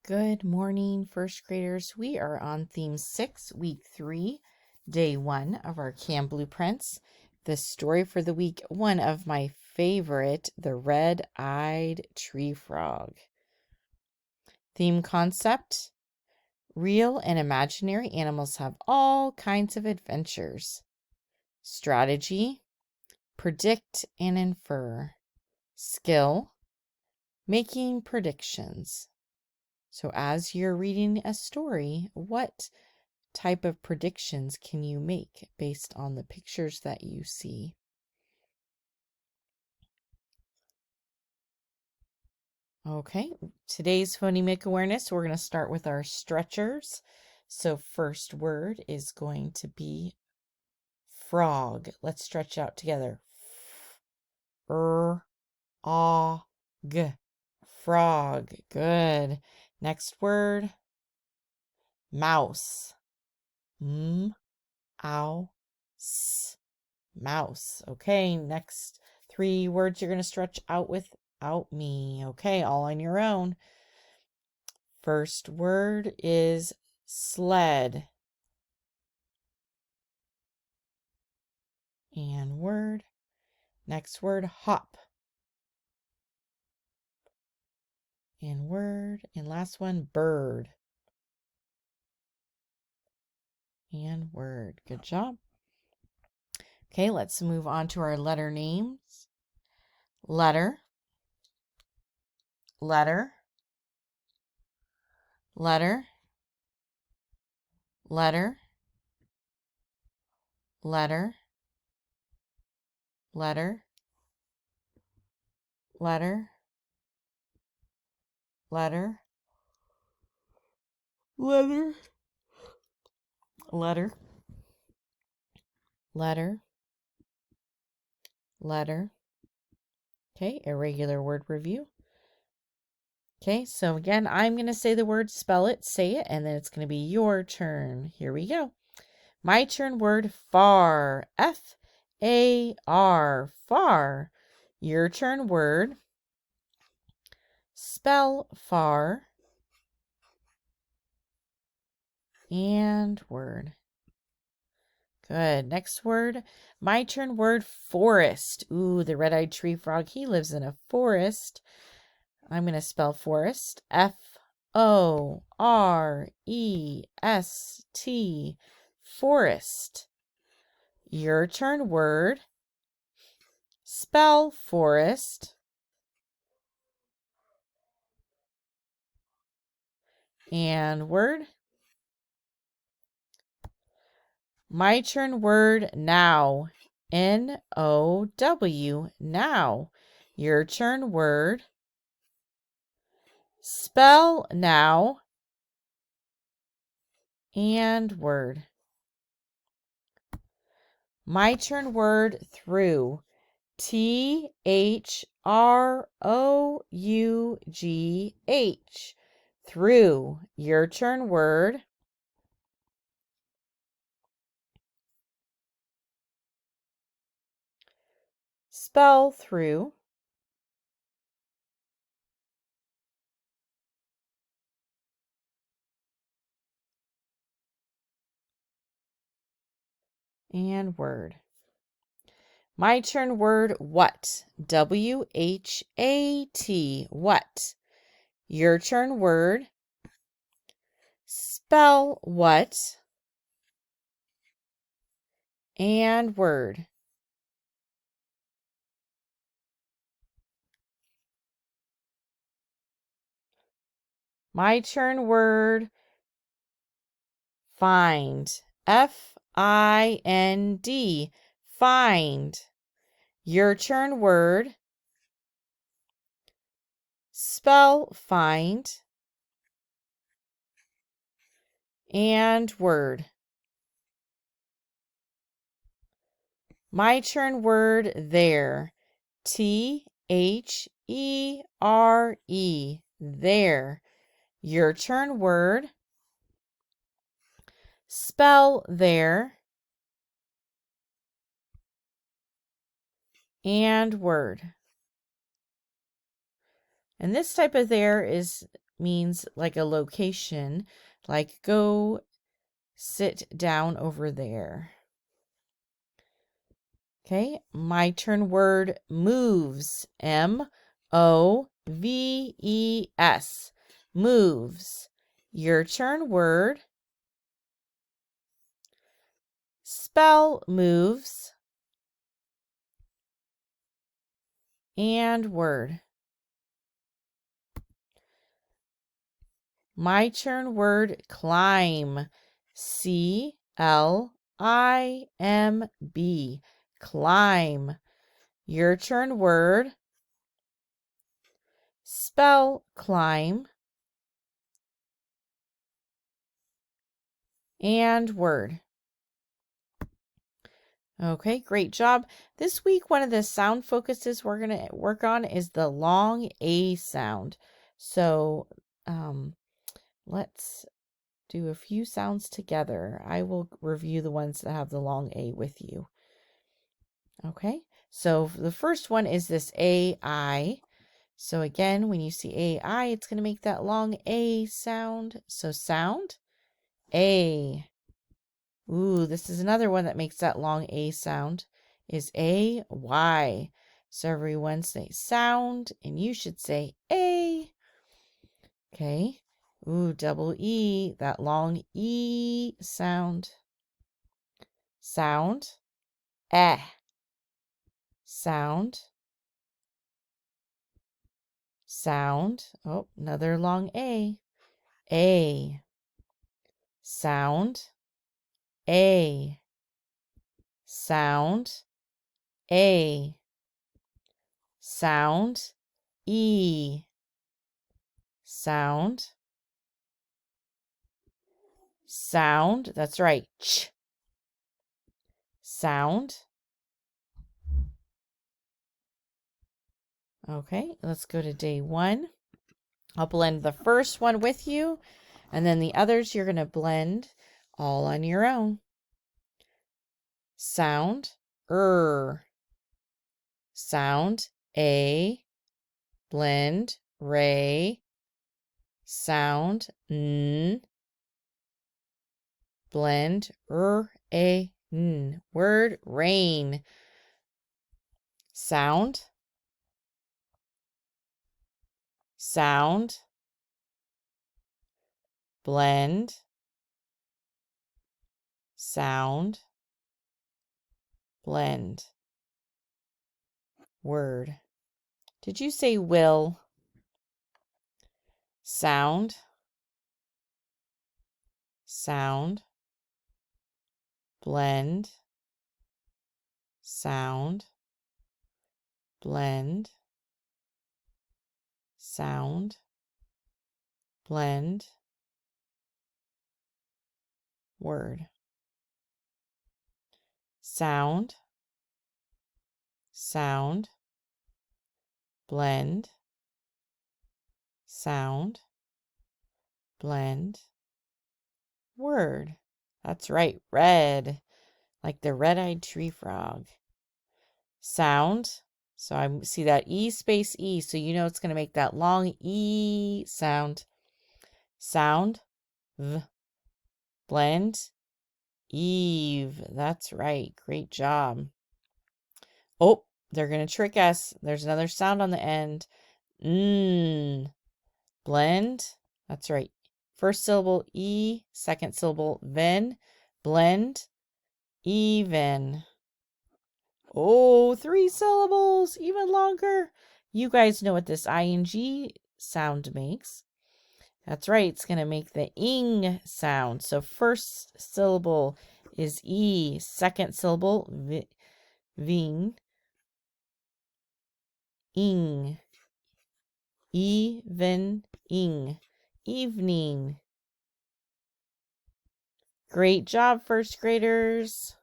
Good morning, first graders. We are on theme 6, week 3, day 1 of our KAM blueprints. The story for the week, one of my favorite, the red-eyed tree frog. Theme concept, real and imaginary animals have all kinds of adventures. Strategy, predict and infer. Skill, making predictions. So as you're reading a story, what type of predictions can you make based on the pictures that you see? Okay, today's phonemic awareness, we're going to start with our stretchers. So first word is going to be frog. Let's stretch out together. G. Frog. Good. Next word, mouse. S. Mouse. Okay, next 3 words you're going to stretch out without me. Okay, all on your own. First word is sled. And word. Next word, hop. And word. And last one, bird. And word. Good job. Okay, let's move on to our letter names. Letter. Letter. Letter. Letter. Letter. Letter. Letter. Letter. Letter. Letter. Letter. Letter. Okay, irregular word review. Okay, so again, I'm going to say the word, spell it, say it, and then it's going to be your turn. Here we go. My turn, word far. F-A-R. Far. Your turn, word. Spell far. And word. Good. Next word. My turn, word forest. Ooh, the red-eyed tree frog. He lives in a forest. I'm going to spell forest. F-O-R-E-S-T. Forest. Your turn, word. Spell forest. And word. My turn, word, now. N-O-W. Now. Your turn, word. Spell now. And word. My turn, word, through. T-H-R-O-U-G-H. Through. Your turn, word. Spell through. And word. My turn, word, what. W-H-A-T. What. Your turn, word. Spell what. And word. My turn, word, find. F-I-N-D. Find. Your turn, word. Spell find. And word. My turn, word, there. T-H-E-R-E. There. Your turn, word. Spell there. And word. And this type of there is means like a location, like go sit down over there. Okay, my turn word moves. M-O-V-E-S. Moves. Your turn word spell moves. And word. My turn word climb. C-L-I-M-B. Climb. Your turn word spell climb. And word. Okay, great job. This week, one of the sound focuses we're going to work on is the long A sound. So let's do a few sounds together. I will review the ones that have the long A with you. Okay, so the first one is this A-I. So again, when you see A-I, it's going to make that long A sound. So sound, A. Ooh, this is another one that makes that long A sound, is A-Y. So everyone say sound, and you should say A. Okay. Ooh, double E, that long E sound. Sound, eh. Sound, sound. Oh, another long A. A. Sound, A. Sound, A. Sound, E. Sound, sound. That's right. Ch. Sound. Okay, let's go to day 1. I'll blend the first one with you, and then the others you're going to blend all on your own. Sound, sound, A, blend, ray, sound, n, blend, a, n, word, rain, sound, sound, blend, sound, blend, word. Did you say will? Sound, sound, blend, sound, blend, sound, blend, word. Sound, sound, blend, sound, blend, word. That's right, red, like the red-eyed tree frog. Sound, so I see that E space E, so you know it's going to make that long E sound. Sound, V, blend, Eve. That's right, great job. Oh, they're going to trick us. There's another sound on the end. Blend. That's right. First syllable E, second syllable ven. Blend. Even. Oh, 3 syllables, even longer. You guys know what this ing sound makes. That's right. It's going to make the ing sound. So first syllable is E, second syllable ving. Ing. Evening. Evening. Great job, first graders.